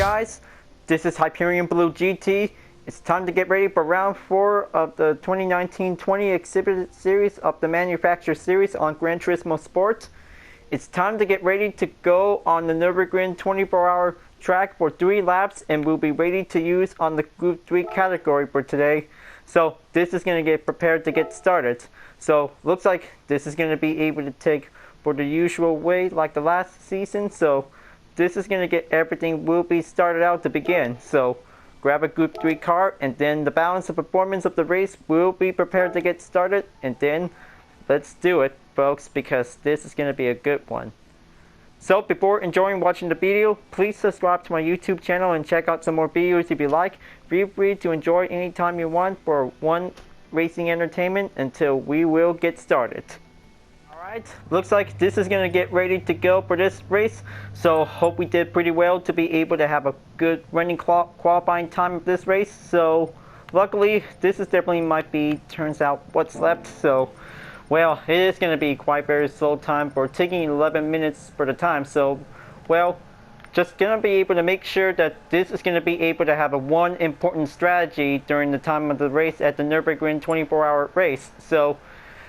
guys, this is Hyperion-Blue-GT. It's time to get ready for round 4 of the 2019-20 exhibit series of the Manufacturer Series on Gran Turismo Sport. It's time to get ready to go on the Nurburgring 24-hour track for 3 laps, and we'll be ready to use on the Group 3 category for today. So this is going to get prepared to get started. So looks like this is going to be able to take for the usual way like the last season. So this is going to get everything will be started out to begin. So grab a Group 3 car, and then the balance of performance of the race will be prepared to get started. And then let's do it, folks, because this is going to be a good one. So before enjoying watching the video, please subscribe to my YouTube channel and check out some more videos if you like. Feel free to enjoy anytime you want for one racing entertainment until we will get started. Alright, looks like this is going to get ready to go for this race. So hope we did pretty well to be able to have a good running qualifying time of this race. So luckily this is definitely might be turns out what's left. So well, it is going to be quite very slow time for taking 11 minutes for the time. So, well, just going to be able to make sure that this is going to be able to have a one important strategy during the time of the race at the Nurburgring 24-hour race. So,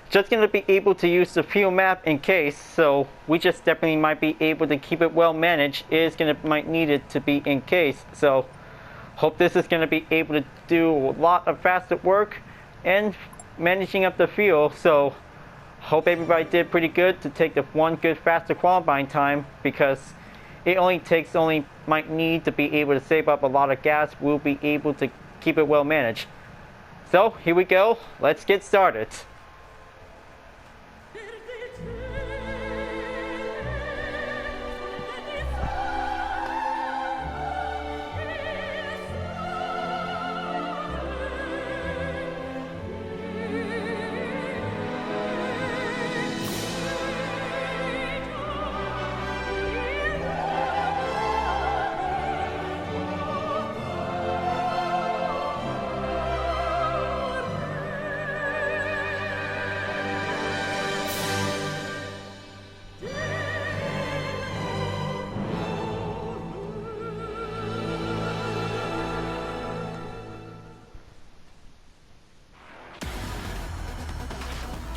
just going to be able to use the fuel map in case. So, we just definitely might be able to keep it well managed. It is going to might need it to be in case. So, hope this is going to be able to do a lot of faster work and managing up the fuel. So, hope everybody did pretty good to take the one good faster qualifying time, because it might need to be able to save up a lot of gas. We'll be able to keep it well managed. So here we go, let's get started.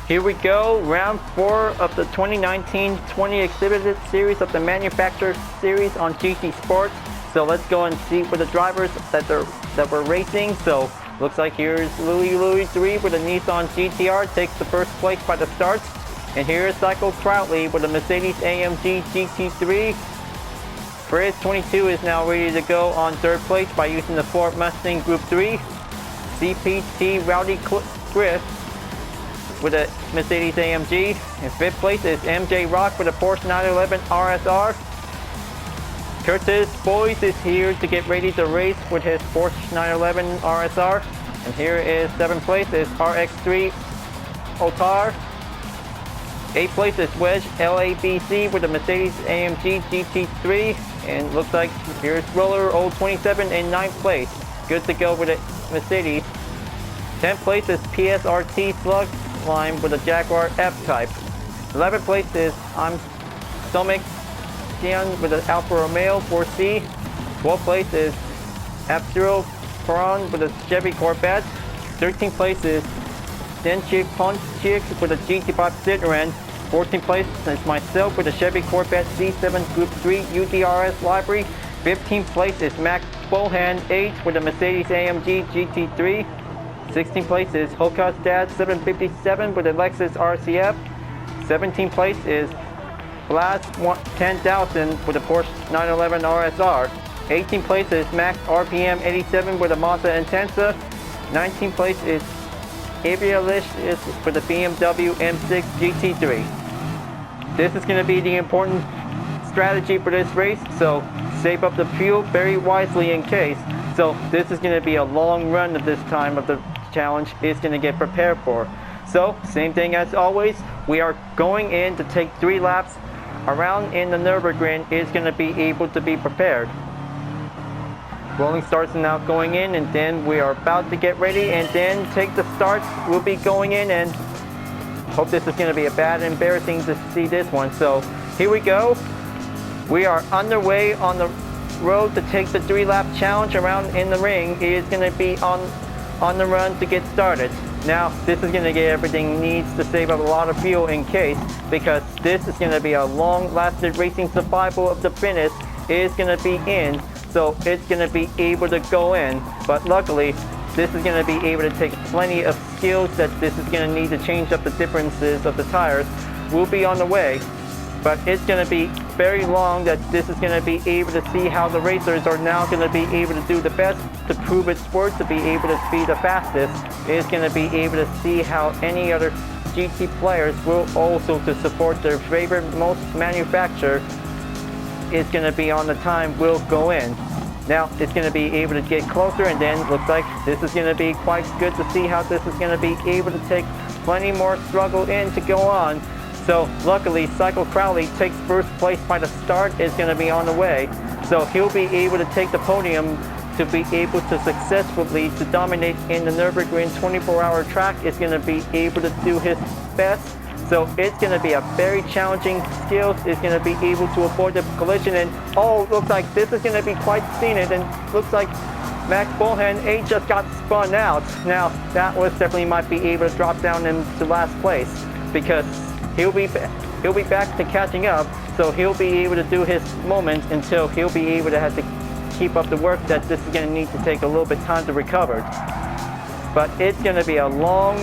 Here we go, round 4 of the 2019-20 exhibited series of the Manufacturer Series on GT Sport. So let's go and see for the drivers that were racing. So looks like here's Louis 3 with a Nissan GTR, takes the first place by the start. And here is Cycle Crowley with a Mercedes-AMG GT3. Frizz 22 is now ready to go on 3rd place by using the Ford Mustang Group 3. CPT Rowdy Griff with a Mercedes-AMG. In 5th place is MJ Rock with a Porsche 911 RSR. Curtis Boys is here to get ready to race with his Porsche 911 RSR. And here is 7th place is RX3 Otar. 8th place is Wedge LABC with a Mercedes-AMG GT3. And looks like here's Roller 027 in 9th place. Good to go with a Mercedes. 10th place is PSRT Slug Line with a Jaguar F-Type. 11th place is I'm Stomach Xian with an Alfa Romeo 4C. 12th place is F-Zero Peron with a Chevy Corvette. 13th place is Denchik Ponchik with a GT5 Citroen. 14th place is myself with a Chevy Corvette C7 Group 3 UDRS library. 15th place is Max Bohan 8 with a Mercedes-AMG GT3. 16th place is Hoka's Dad 757 with a Lexus RCF. 17th place is Blast 10,000 with a Porsche 911 RSR. 18th place is Max RPM 87 with a Mazda Intensa. 19th place is Avialish with a BMW M6 GT3. This is going to be the important strategy for this race, so save up the fuel very wisely in case. So this is going to be a long run at this time of the challenge is going to get prepared for. So same thing as always, we are going in to take 3 laps around in the Nurburgring. Is going to be able to be prepared. Rolling starts are now going in, and then we are about to get ready and then take the starts. We'll be going in, and hope this is going to be a bad embarrassing to see this one. So here we go. We are underway on the road to take the 3-lap challenge around in the ring. He is going to be on the run to get started. Now, this is going to get everything needs to save up a lot of fuel in case, because this is going to be a long-lasting racing survival of the finish. It is going to be in, so it's going to be able to go in. But luckily, this is going to be able to take plenty of skills that this is going to need to change up the differences of the tires. Will be on the way, but it's going to be very long that this is going to be able to see how the racers are now going to be able to do the best to prove its worth, to be able to be the fastest. It's going to be able to see how any other GT players will also, to support their favorite most manufacturer, is going to be on the time, will go in. Now it's going to be able to get closer, and then looks like this is going to be quite good to see how this is going to be able to take plenty more struggle in to go on. So luckily, Cycle Crowley takes first place by the start, is going to be on the way. So he'll be able to take the podium to be able to successfully to dominate in the Nurburgring 24-hour track. Is going to be able to do his best. So it's going to be a very challenging skills. It's going to be able to avoid the collision. And oh, looks like this is going to be quite scenic. And looks like Max Bohan just got spun out. Now that was definitely might be able to drop down into last place, because he'll be back to catching up, so he'll be able to do his moment until he'll be able to have to keep up the work that this is going to need to take a little bit time to recover. But it's going to be a long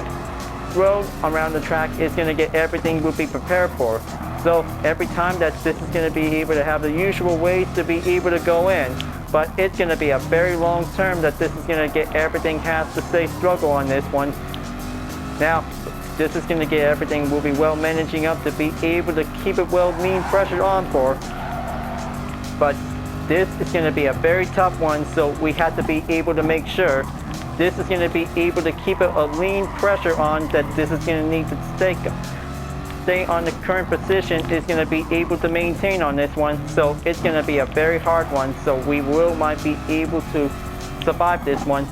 road around the track. It's going to get everything we'll be prepared for. So every time that this is going to be able to have the usual ways to be able to go in, but it's going to be a very long term that this is going to get everything has to say struggle on this one. Now, this is going to get everything will be well managing up to be able to keep it well lean pressured on for. But this is going to be a very tough one, so we have to be able to make sure this is going to be able to keep it a lean pressure on, that this is going to need to stay on the current position, is going to be able to maintain on this one. So it's going to be a very hard one, so we might be able to survive this one.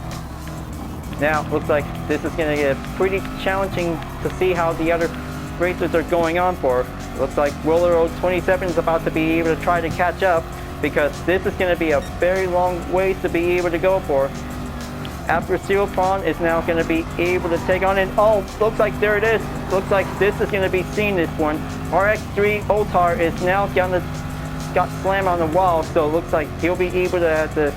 Now, looks like this is going to get pretty challenging to see how the other racers are going on for. Looks like Roller Road 27 is about to be able to try to catch up, because this is going to be a very long ways to be able to go for. After Zero Prawn is now going to be able to take on it. Oh, looks like there it is. Looks like this is going to be seen, this one. RX3 Otar is now got slammed on the wall, so it looks like he'll be able to have to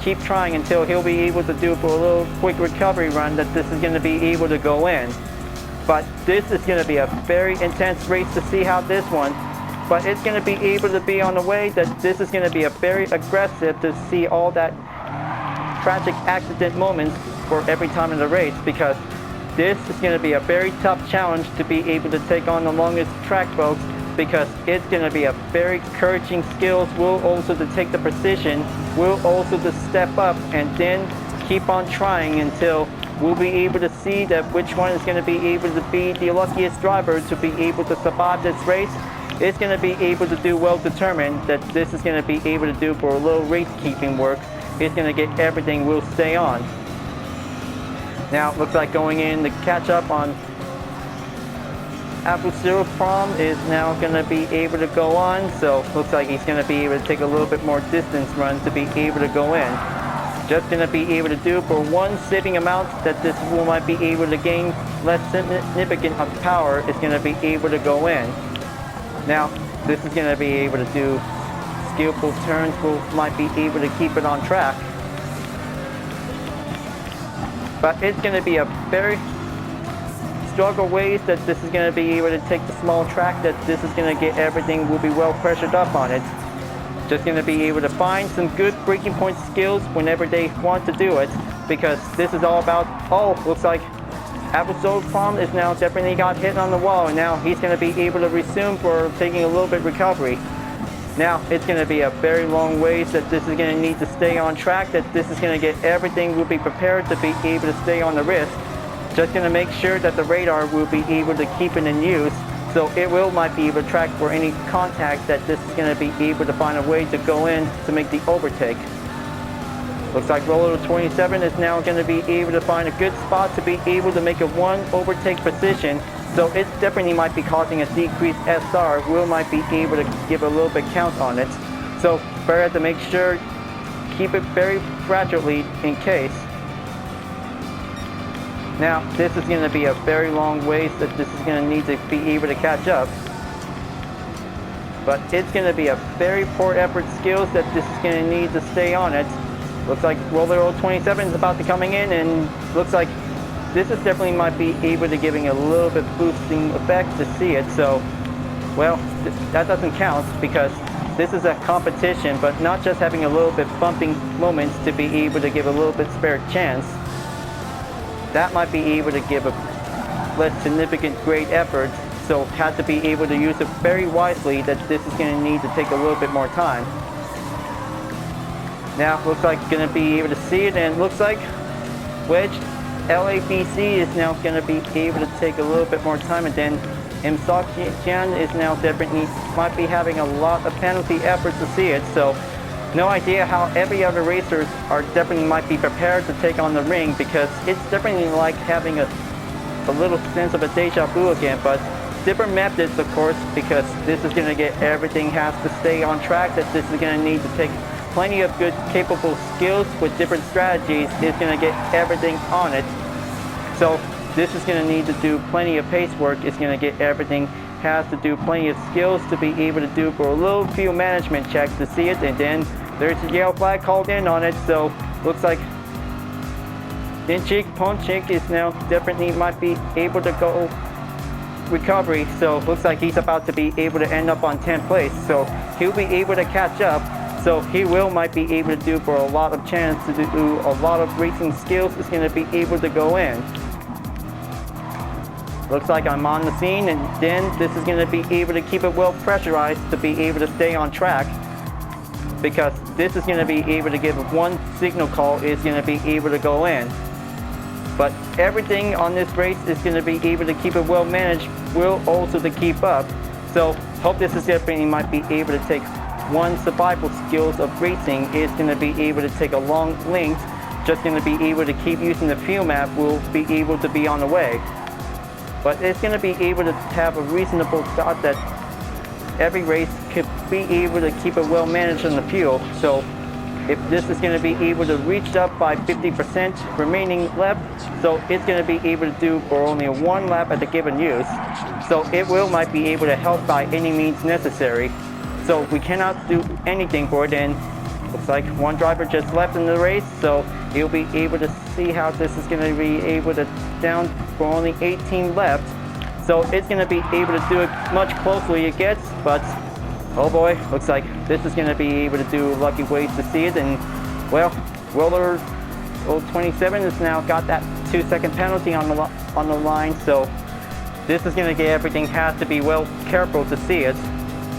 keep trying until he'll be able to do for a little quick recovery run, that this is going to be able to go in. But this is going to be a very intense race to see how this one, but it's going to be able to be on the way, that this is going to be a very aggressive to see all that tragic accident moments for every time in the race, because this is going to be a very tough challenge to be able to take on the longest track, folks, because it's going to be a very encouraging skills. Will also to take the precision, will also to step up and then keep on trying until we'll be able to see that which one is going to be able to be the luckiest driver to be able to survive this race. It's going to be able to do well determined that this is going to be able to do for a little race keeping work. It's going to get everything will stay on. Now it looks like going in to catch up on Apple Zero Prom is now going to be able to go on, so looks like he's going to be able to take a little bit more distance run to be able to go in. Just going to be able to do for one saving amount that this will might be able to gain less significant of power, is going to be able to go in. Now this is going to be able to do skillful turns, might be able to keep it on track. But it's going to be a very struggle ways that this is going to be able to take the small track, that this is going to get everything will be well pressured up on it. Just going to be able to find some good breaking point skills whenever they want to do it, because this is all about, oh, looks like Apple Prom is now definitely got hit on the wall, and now he's going to be able to resume for taking a little bit recovery. Now it's going to be a very long ways that this is going to need to stay on track, that this is going to get everything will be prepared to be able to stay on the wrist. Just going to make sure that the radar will be able to keep it in use, so it might be able to track for any contact, that this is going to be able to find a way to go in to make the overtake. Looks like Roller 27 is now going to be able to find a good spot to be able to make a one overtake position. So it definitely might be causing a decreased SR. Will might be able to give a little bit count on it. So better have to make sure, keep it very fragilely in case. Now this is going to be a very long ways that this is going to need to be able to catch up. But it's going to be a very poor effort skills that this is going to need to stay on it. Looks like Roller 027 is about to coming in, and looks like this is definitely might be able to giving a little bit boosting effect to see it. So, well, that doesn't count because this is a competition, but not just having a little bit bumping moments to be able to give a little bit spare chance. That might be able to give a less significant great effort. So have to be able to use it very wisely that this is going to need to take a little bit more time. Now looks like going to be able to see it, and it looks like Wedge LABC is now going to be able to take a little bit more time, and then Jian is now definitely might be having a lot of penalty efforts to see it. So no idea how every other racers are definitely might be prepared to take on the ring, because it's definitely like having a little sense of a deja vu again, but different methods, of course, because this is going to get everything has to stay on track, that this is going to need to take plenty of good capable skills with different strategies. It's going to get everything on it. So this is going to need to do plenty of pace work. It's going to get everything has to do plenty of skills to be able to do for a little fuel management check to see it, and then there's a yellow flag called in on it. So looks like Ponchik is now definitely might be able to go recovery. So looks like he's about to be able to end up on 10th place. So he'll be able to catch up. So he might be able to do for a lot of chance to do a lot of racing skills is going to be able to go in. Looks like I'm on the scene, and then this is going to be able to keep it well pressurized to be able to stay on track, because this is going to be able to give one signal call is going to be able to go in. But everything on this race is going to be able to keep it well managed, will also to keep up. So hope this is definitely might be able to take one survival skills of racing is going to be able to take a long length, just going to be able to keep using the fuel map, will be able to be on the way. But it's going to be able to have a reasonable thought that every race could be able to keep it well managed on the fuel. So if this is going to be able to reach up by 50% remaining left, so it's going to be able to do for only one lap at the given use. So it might be able to help by any means necessary. So we cannot do anything for it, and looks like one driver just left in the race, so he'll be able to see how this is going to be able to down for only 18 left. So it's going to be able to do it much closely it gets, but oh boy, looks like this is going to be able to do lucky ways to see it. And well, Roller 027 has now got that 2-second penalty on the line, so this is going to get everything has to be well careful to see it.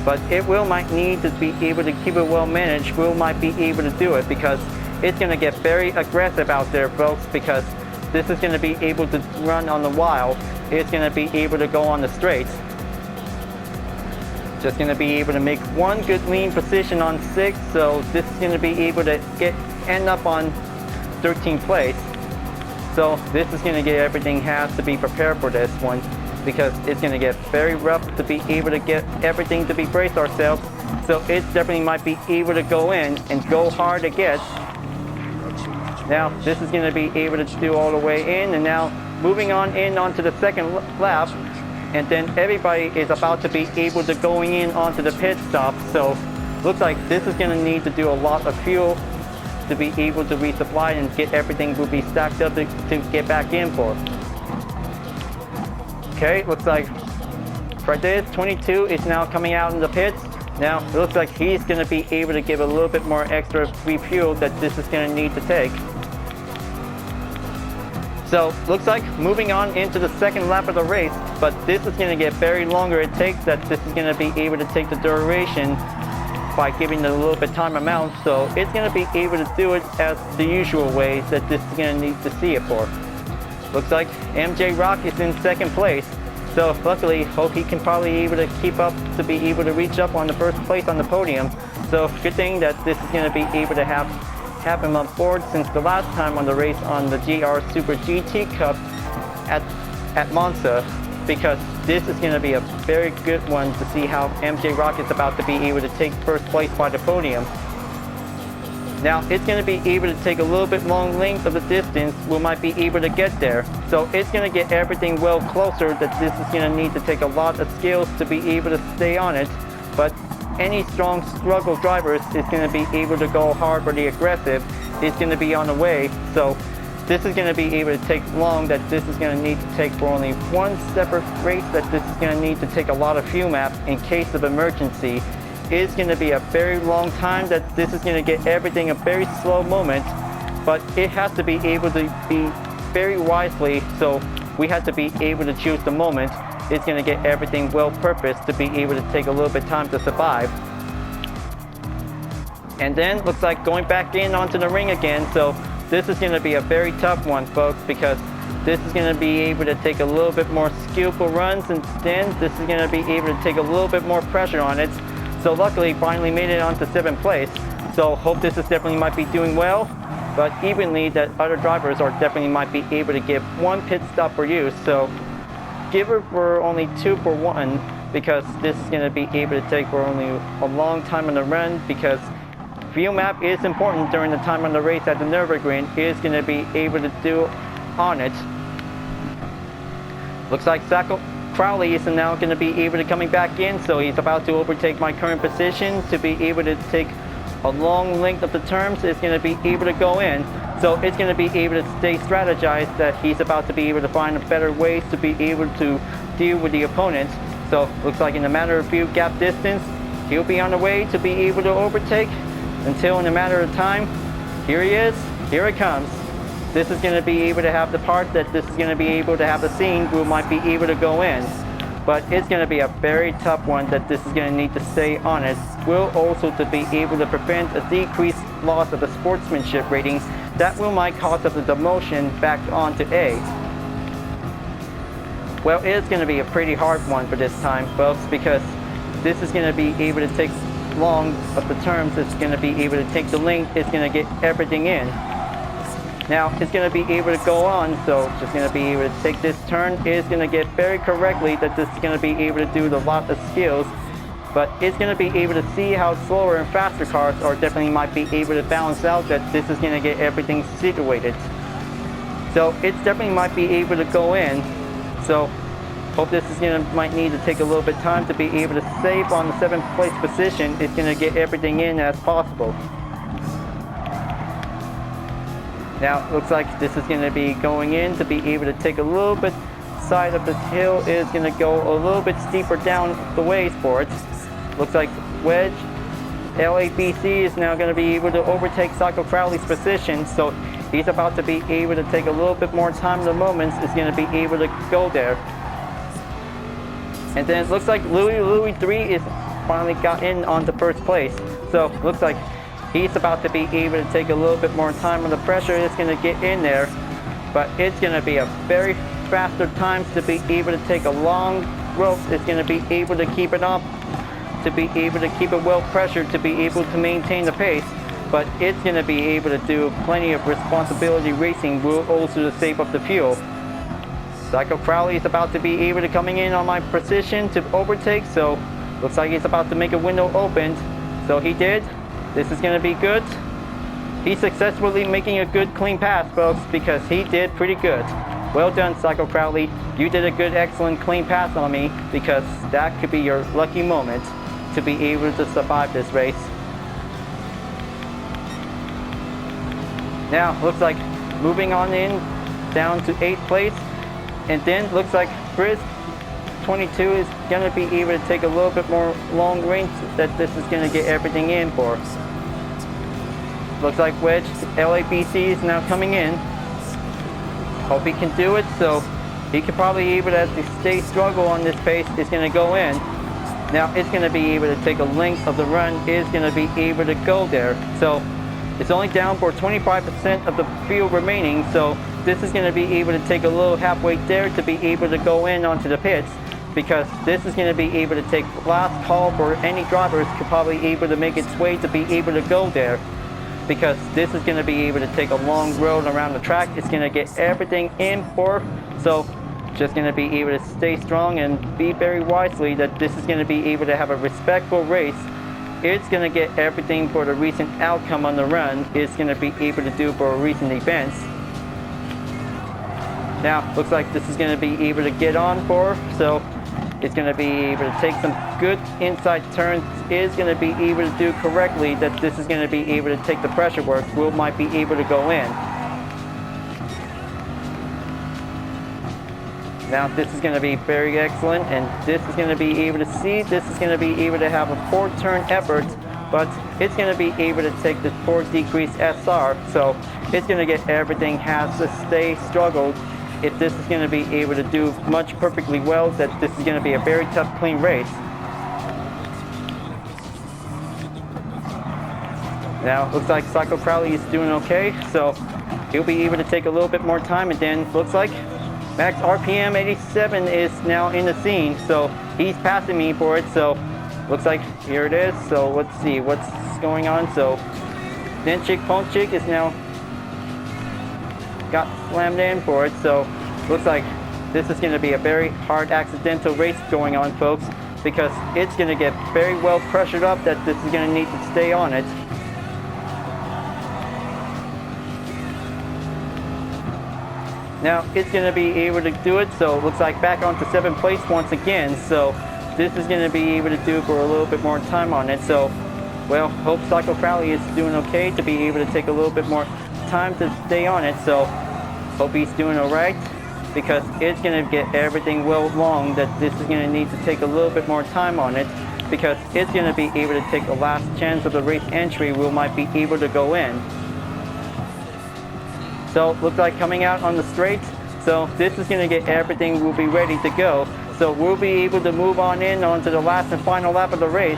But it might need to be able to keep it well managed, might be able to do it, because it's going to get very aggressive out there, folks, because this is going to be able to run on the wild. It's going to be able to go on the straights. Just going to be able to make one good lean position on 6, so this is going to be able to end up on 13th place. So this is going to get everything has to be prepared for this one, because it's going to get very rough to be able to get everything to be brace ourselves. So it definitely might be able to go in and go hard to get. Now this is going to be able to do all the way in, and now moving on in onto the second lap, and then everybody is about to be able to going in onto the pit stop. So looks like this is going to need to do a lot of fuel to be able to resupply and get everything will be stacked up to get back in for. Okay, looks like Fredis 22 is now coming out in the pits. Now it looks like he's going to be able to give a little bit more extra refuel that this is going to need to take. So looks like moving on into the second lap of the race, but this is going to get very longer. It takes that this is going to be able to take the duration by giving it a little bit time amount. So it's going to be able to do it as the usual ways that this is going to need to see it for. Looks like MJ Rock is in second place. So luckily, hope he can probably able to keep up to be able to reach up on the first place on the podium. So good thing that this is going to be able to have him on board since the last time on the race on the GR Super GT Cup at Monza, because this is going to be a very good one to see how MJ Rocket's about to be able to take first place by the podium. Now it's going to be able to take a little bit long length of the distance. We might be able to get there. So it's going to get everything well closer. That this is going to need to take a lot of skills to be able to stay on it. But any strong struggle drivers is going to be able to go hard for the aggressive. It's going to be on the way. So this is going to be able to take long. That this is going to need to take for only one separate race. That this is going to need to take a lot of fuel map in case of emergency. It's going to be a very long time. That this is going to get everything a very slow moment, but it has to be able to be very wisely. So we have to be able to choose the moment. It's going to get everything well purposed to be able to take a little bit time to survive. And then looks like going back in onto the ring again. So this is going to be a very tough one, folks, because this is going to be able to take a little bit more skillful runs, and then this is going to be able to take a little bit more pressure on it. So luckily finally made it onto 7th place. So hope this is definitely might be doing well, but evenly that other drivers are definitely might be able to give one pit stop for you. So give her for only 2 for 1, because this is going to be able to take for only a long time on the run, because fuel map is important during the time on the race at the Nurburgring. Is going to be able to do on it. Looks like Crowley is now going to be able to coming back in, so he's about to overtake my current position to be able to take a long length of the turns. Is going to be able to go in, so it's going to be able to stay strategized. That he's about to be able to find better ways to be able to deal with the opponent. So looks like in a matter of few gap distance, he'll be on the way to be able to overtake, until in a matter of time, here he is, here it comes. This is going to be able to have the part that this is going to be able to have a scene who might be able to go in. But it's going to be a very tough one that this is going to need to stay on it. Will also to be able to prevent a decreased loss of the sportsmanship rating that will might cause of the demotion back onto A. Well, it's going to be a pretty hard one for this time, folks, because this is going to be able to take long of the terms. It's going to be able to take the length. It's going to get everything in. Now it's going to be able to go on, so just going to be able to take this turn. It's going to get very correctly that this is going to be able to do a lot of skills, but it's going to be able to see how slower and faster cars are definitely might be able to balance out. That this is going to get everything situated. So it's definitely might be able to go in. So hope this is going to might need to take a little bit time to be able to save on the 7th place position. It's going to get everything in as possible. Now it looks like this is going to be going in to be able to take a little bit side of the hill. Is going to go a little bit steeper down the ways for it. Looks like Wedge LABC is now going to be able to overtake Psycho Crowley's position. So he's about to be able to take a little bit more time. The moments is going to be able to go there. And then it looks like Louis 3 is finally got in onto 1st place. So looks like he's about to be able to take a little bit more time on the pressure. It's going to get in there, but it's going to be a very faster times to be able to take a long rope. It's going to be able to keep it up, to be able to keep it well pressured, to be able to maintain the pace. But it's going to be able to do plenty of responsibility racing, will also to save up the fuel. Psycho Crowley is about to be able to coming in on my position to overtake, so looks like he's about to make a window open. So he did. This is going to be good. He's successfully making a good clean pass, folks, because he did pretty good. Well done, Psycho Crowley. You did a good, excellent clean pass on me, because that could be your lucky moment to be able to survive this race. Now, looks like moving on in down to 8th place. And then looks like Frizz 22 is going to be able to take a little bit more long range that this is going to get everything in for. Looks like Wedge LABC is now coming in. Hope he can do it, so he could probably be able to, as the stay struggle on this pace, is going to go in. Now it's going to be able to take a length of the run, is going to be able to go there. So it's only down for 25% of the field remaining, so this is going to be able to take a little halfway there to be able to go in onto the pits, because this is going to be able to take last call for any drivers could probably able to make its way to be able to go there, because this is going to be able to take a long road around the track. It's going to get everything in for, so just going to be able to stay strong and be very wisely that this is going to be able to have a respectful race. It's going to get everything for the recent outcome on the run. It's going to be able to do for recent events. Now, looks like this is going to be able to get on for, so it's going to be able to take some good inside turns. Is going to be able to do correctly that this is going to be able to take the pressure work. Will might be able to go in. Now this is going to be very excellent, and this is going to be able to see, this is going to be able to have a 4-turn effort, but it's going to be able to take the 4 decrease SR, so it's going to get everything has to stay struggled. If this is going to be able to do much perfectly well, that this is going to be a very tough clean race. Now looks like Psycho Crowley is doing okay, so he'll be able to take a little bit more time, and then looks like Max RPM 87 is now in the scene, so he's passing me for it, so looks like here it is. So let's see what's going on. So Denchik Ponchik is now got slammed in for it, so looks like this is going to be a very hard accidental race going on, folks, because it's going to get very well pressured up that this is going to need to stay on it. Now it's going to be able to do it, so it looks like back onto 7th place once again, so this is going to be able to do for a little bit more time on it. So, well, hope Psycho Crowley is doing okay to be able to take a little bit more time to stay on it, so hope he's doing alright, because it's going to get everything well long that this is going to need to take a little bit more time on it, because it's going to be able to take the last chance of the race entry. We might be able to go in. So looks like coming out on the straight, so this is going to get everything, we'll be ready to go. So we'll be able to move on in onto the last and final lap of the race,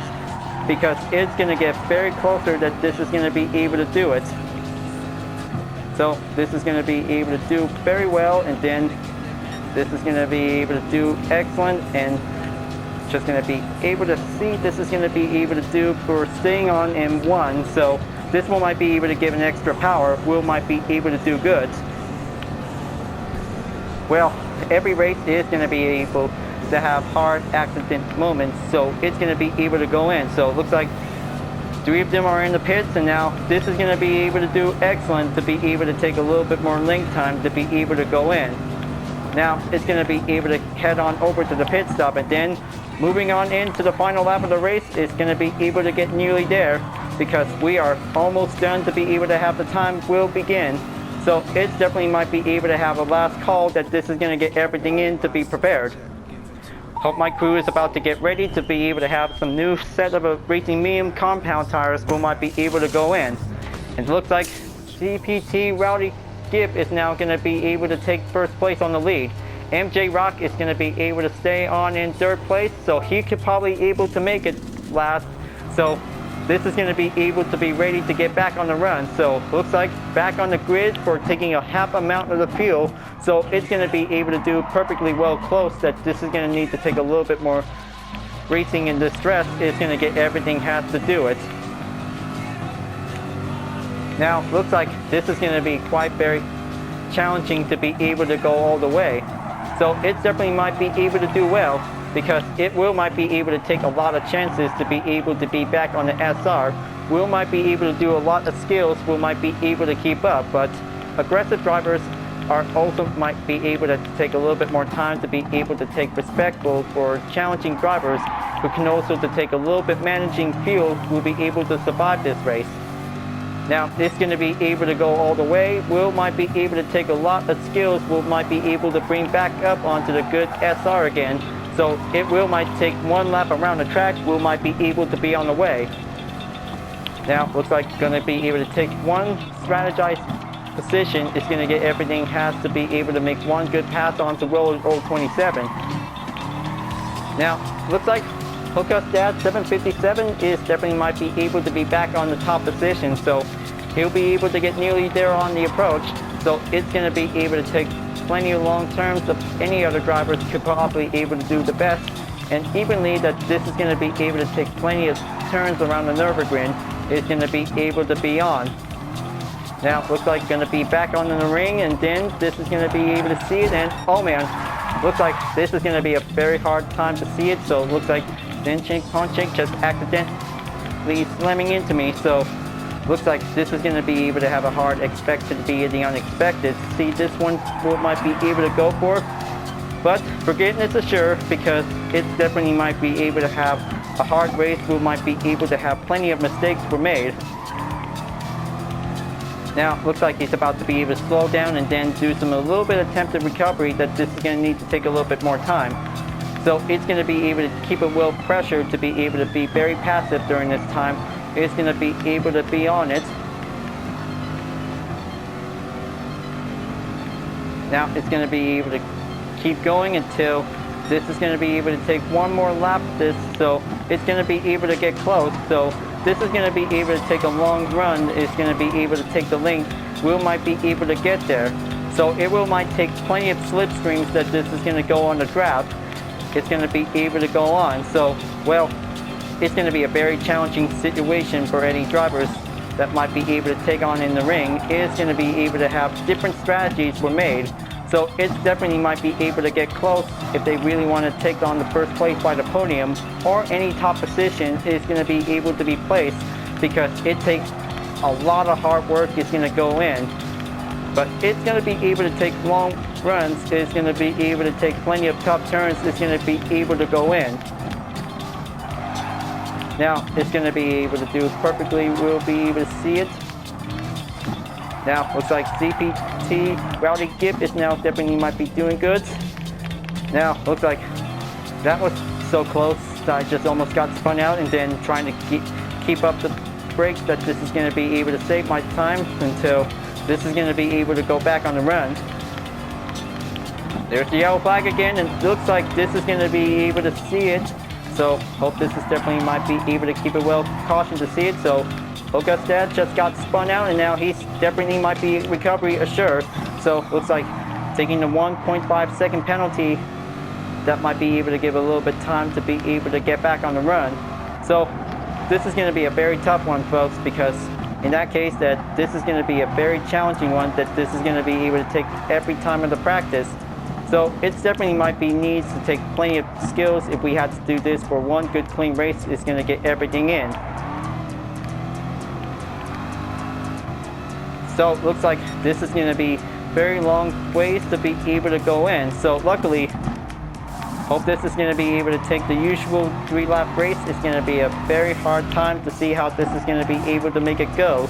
because it's going to get very closer that this is going to be able to do it. So this is going to be able to do very well, and then this is going to be able to do excellent, and just going to be able to see this is going to be able to do for staying on M1. So this one might be able to give an extra power. Will might be able to do good. Well, every race is going to be able to have hard accident moments, so it's going to be able to go in. So it looks like 3 of them are in the pits, and now this is going to be able to do excellent to be able to take a little bit more link time to be able to go in. Now it's going to be able to head on over to the pit stop, and then moving on into the final lap of the race, it's going to be able to get nearly there, because we are almost done to be able to have the time will begin. So it definitely might be able to have a last call that this is going to get everything in to be prepared. Hope my crew is about to get ready to be able to have some new set of racing medium compound tires who might be able to go in. And it looks like CPT Rowdy Gibb is now going to be able to take first place on the lead. MJ Rock is going to be able to stay on in 3rd place, so he could probably able to make it last. So this is going to be able to be ready to get back on the run. So looks like back on the grid for taking a half amount of the fuel. So it's going to be able to do perfectly well close that this is going to need to take a little bit more racing in the stress. It's going to get everything has to do it. Now looks like this is going to be quite very challenging to be able to go all the way. So it definitely might be able to do well, because it will might be able to take a lot of chances to be able to be back on the SR. Will might be able to do a lot of skills, will might be able to keep up, but aggressive drivers are also might be able to take a little bit more time to be able to take respectful for challenging drivers who can also to take a little bit managing fuel will be able to survive this race. Now it's going to be able to go all the way. Will might be able to take a lot of skills, will might be able to bring back up onto the good SR again. So it will might take 1 lap around the track, will might be able to be on the way. Now looks like going to be able to take 1 strategized position. It's going to get everything has to be able to make 1 good pass on to Will 27. Now looks like Hookup Dad 757 is definitely might be able to be back on the top position, so he'll be able to get nearly there on the approach. So it's going to be able to take plenty of long terms of any other drivers could probably able to do the best, and evenly that this is going to be able to take plenty of turns around the Nurburgring. Is going to be able to be on. Now looks like going to be back on in the ring, and then this is going to be able to see it, and oh man, looks like this is going to be a very hard time to see it. So it looks like Ponchik just accidentally slamming into me. So looks like this is going to be able to have a hard expect to be the unexpected. See, this one might be able to go for, but for goodness assured, because it definitely might be able to have a hard race, we might be able to have plenty of mistakes were made. Now, looks like he's about to be able to slow down and then do a little bit of attempted recovery that this is going to need to take a little bit more time. So it's going to be able to keep it well pressured to be able to be very passive during this time. It's going to be able to be on it. Now it's going to be able to keep going until this is going to be able to take one more lap of this. So it's going to be able to get close. So this is going to be able to take a long run. It's going to be able to take the length. We might be able to get there. So it might take plenty of slipstreams that this is going to go on the draft. It's going to be able to go on. So, well, it's going to be a very challenging situation for any drivers that might be able to take on in the ring. It's going to be able to have different strategies were made. So it definitely might be able to get close if they really want to take on the first place by the podium, or any top position is going to be able to be placed, because it takes a lot of hard work is going to go in. But it's going to be able to take long runs. It's going to be able to take plenty of tough turns. It's going to be able to go in. Now it's going to be able to do it perfectly. We'll be able to see it. Now looks like CPT Rowdy Gibb is now definitely might be doing good. Now looks like that was so close. I just almost got spun out, and then trying to keep up the brakes that this is going to be able to save my time until this is going to be able to go back on the run. There's the yellow flag again, and it looks like this is going to be able to see it. So hope this is definitely might be able to keep it well cautioned to see it. So Augustad just got spun out, and now he's definitely might be recovery assured. So looks like taking the 1.5 second penalty, that might be able to give a little bit time to be able to get back on the run. So this is going to be a very tough one, folks, because in that case that this is going to be a very challenging one that this is going to be able to take every time of the practice. So it definitely might be needs to take plenty of skills. If we had to do this for one good clean race, it's going to get everything in. So it looks like this is going to be very long ways to be able to go in. So luckily, hope this is going to be able to take the usual 3-lap race. It's going to be a very hard time to see how this is going to be able to make it go.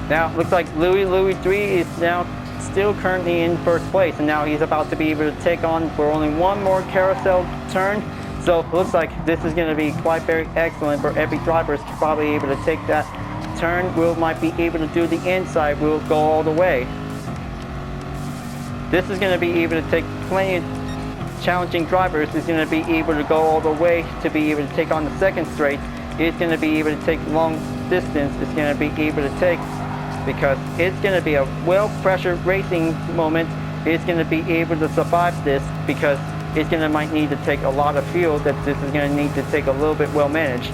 Now, looks like Louis 3 is now still currently in first place, and now he's about to be able to take on for only one more carousel turn. So it looks like this is going to be quite very excellent for every driver to probably able to take that turn. Will might be able to do the inside. Will go all the way. This is going to be able to take plenty of challenging drivers. Is going to be able to go all the way to be able to take on the second straight. It's going to be able to take long distance. It's going to be able to take, because it's going to be a well-pressured racing moment. It's going to be able to survive this, because it's going to might need to take a lot of fuel that this is going to need to take a little bit well managed.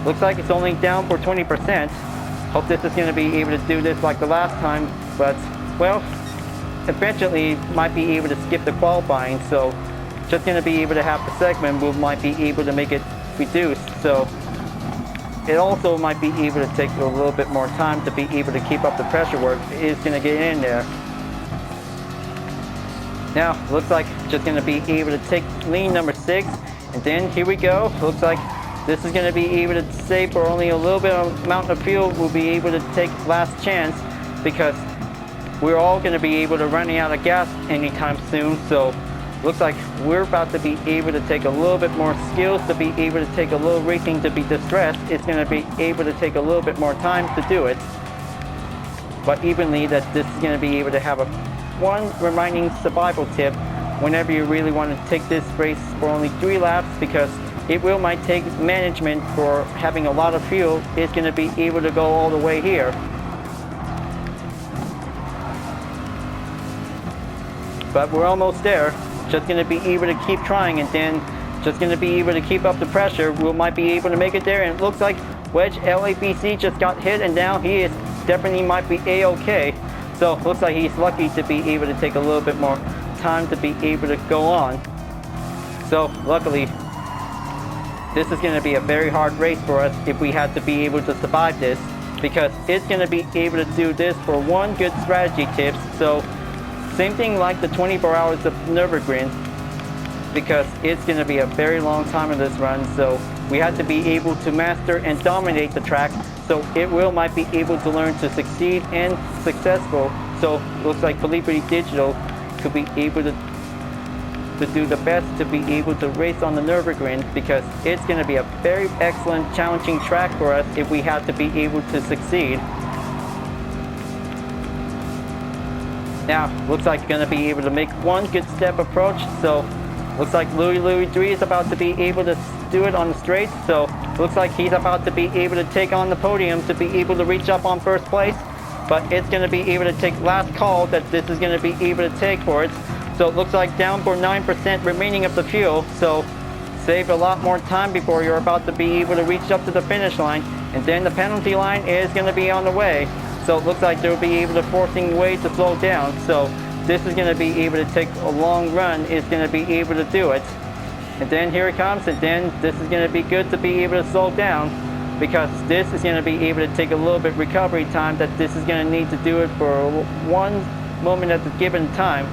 Looks like it's only down for 20%. Hope this is going to be able to do this like the last time, but well, eventually might be able to skip the qualifying. So just going to be able to have the segment, we might be able to make it reduced. So it also might be able to take a little bit more time to be able to keep up the pressure work. It's going to get in there. Now, looks like just going to be able to take lean number 6. And then here we go. Looks like this is going to be able to save for only a little bit of amount of fuel. We'll be able to take last chance, because we're all going to be able to running out of gas anytime soon. So looks like we're about to be able to take a little bit more skills to be able to take a little racing to be distressed. It's going to be able to take a little bit more time to do it. But evenly that this is going to be able to have one reminding survival tip whenever you really want to take this race for only 3 laps, because it might take management for having a lot of fuel. It's going to be able to go all the way here. But we're almost there. Just going to be able to keep trying, and then just going to be able to keep up the pressure. We might be able to make it there, and it looks like Wedge LABC just got hit, and now he is definitely might be A-OK. So looks like he's lucky to be able to take a little bit more time to be able to go on. So luckily, this is going to be a very hard race for us if we have to be able to survive this, because it's going to be able to do this for one good strategy tips. So same thing like the 24 hours of Nurburgring, because it's going to be a very long time in this run. So we have to be able to master and dominate the track, so it might be able to learn to succeed and successful. So looks like Colibri Digital could be able to do the best to be able to race on the Nurburgring, because it's going to be a very excellent, challenging track for us if we have to be able to succeed. Now, looks like going to be able to make one good step approach. So looks like Louis 3 is about to be able to do it on the straight. So looks like he's about to be able to take on the podium to be able to reach up on first place. But it's going to be able to take last call that this is going to be able to take for it. So it looks like down for 9% remaining of the fuel. So save a lot more time before you're about to be able to reach up to the finish line. And then the penalty line is going to be on the way. So it looks like they'll be able to forcing way to slow down. So this is going to be able to take a long run. It's going to be able to do it. And then here it comes. And then this is going to be good to be able to slow down, because this is going to be able to take a little bit recovery time that this is going to need to do it for one moment at the given time.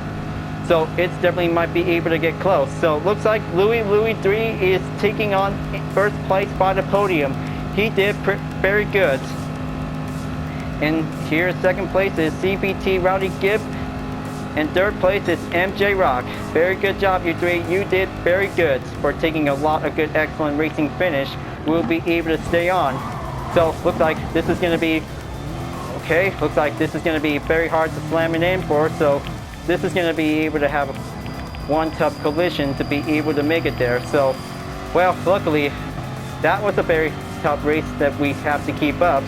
So it's definitely might be able to get close. So it looks like Louis 3 is taking on first place by the podium. He did very good. And here second place is CBT Rowdy Gibb. And third place is MJ Rock. Very good job, you three. You did very good for taking a lot of good, excellent racing finish. We'll be able to stay on. So looks like this is going to be okay. Looks like this is going to be very hard to slam it in for. So this is going to be able to have one tough collision to be able to make it there. So, well, luckily, that was a very tough race that we have to keep up.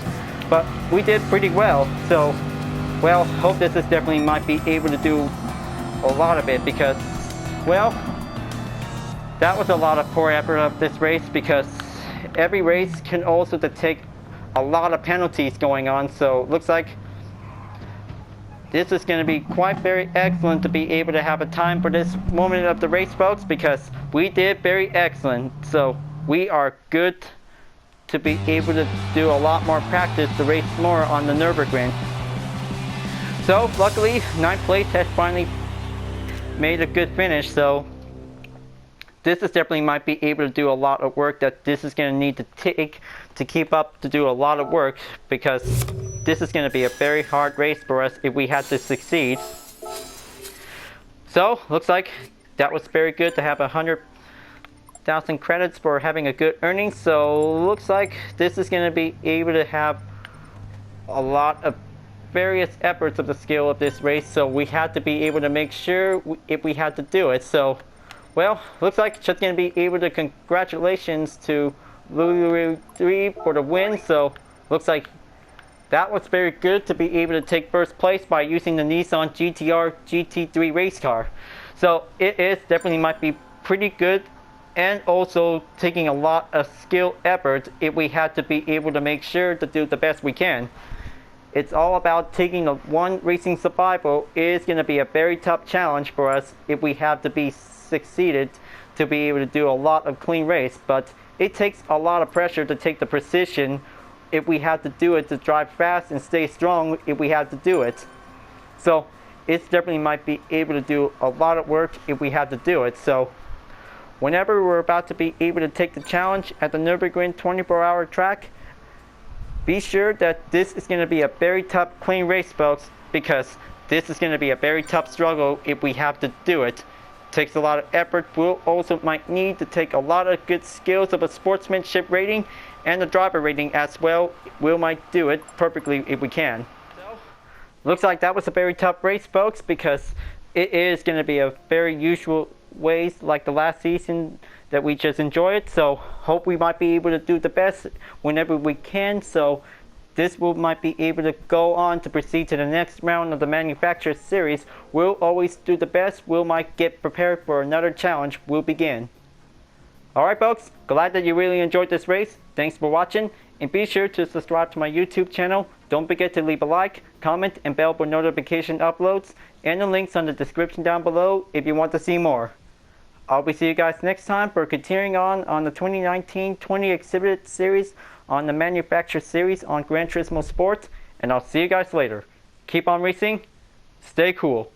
But we did pretty well. So, well, hope this is definitely might be able to do a lot of it, because, well, that was a lot of poor effort of this race, because every race can also take a lot of penalties going on. So, looks like this is going to be quite very excellent to be able to have a time for this moment of the race, folks, because we did very excellent. So we are good to be able to do a lot more practice to race more on the Nurburgring. So luckily, 9th place has finally made a good finish. So this is definitely might be able to do a lot of work that this is going to need to take to keep up to do a lot of work, because this is going to be a very hard race for us if we had to succeed. So looks like that was very good to have 100,000 credits for having a good earnings. So looks like this is going to be able to have a lot of various efforts of the skill of this race. So we had to be able to make sure if we had to do it. So, well, looks like just going to be able to congratulations to Louis 3 for the win. So looks like that was very good to be able to take first place by using the Nissan GTR GT3 race car. So it is definitely might be pretty good, and also taking a lot of skill effort if we had to be able to make sure to do the best we can. It's all about taking the one racing survival is going to be a very tough challenge for us if we have to be succeeded to be able to do a lot of clean race. But it takes a lot of pressure to take the precision if we have to do it, to drive fast and stay strong if we have to do it. So it definitely might be able to do a lot of work if we have to do it. So whenever we're about to be able to take the challenge at the Nurburgring 24-hour track, be sure that this is going to be a very tough clean race, folks, because this is going to be a very tough struggle if we have to do it. Takes a lot of effort. We'll also might need to take a lot of good skills of a sportsmanship rating and a driver rating as well. We might do it perfectly if we can. So, looks like that was a very tough race, folks, because it is going to be a very usual ways like the last season that we just enjoyed. So hope we might be able to do the best whenever we can. So this might be able to go on to proceed to the next round of the manufacturer series. We'll always do the best. We'll might get prepared for another challenge. We'll begin. Alright folks, glad that you really enjoyed this race. Thanks for watching, and be sure to subscribe to my YouTube channel Don't forget to leave a like, comment, and bell for notification uploads, and the links on the description down below if you want to see more. I'll be see you guys next time for continuing on the 2019 20 Exhibited Series on the Manufacturer Series on Gran Turismo Sport, and I'll see you guys later. Keep on racing, stay cool.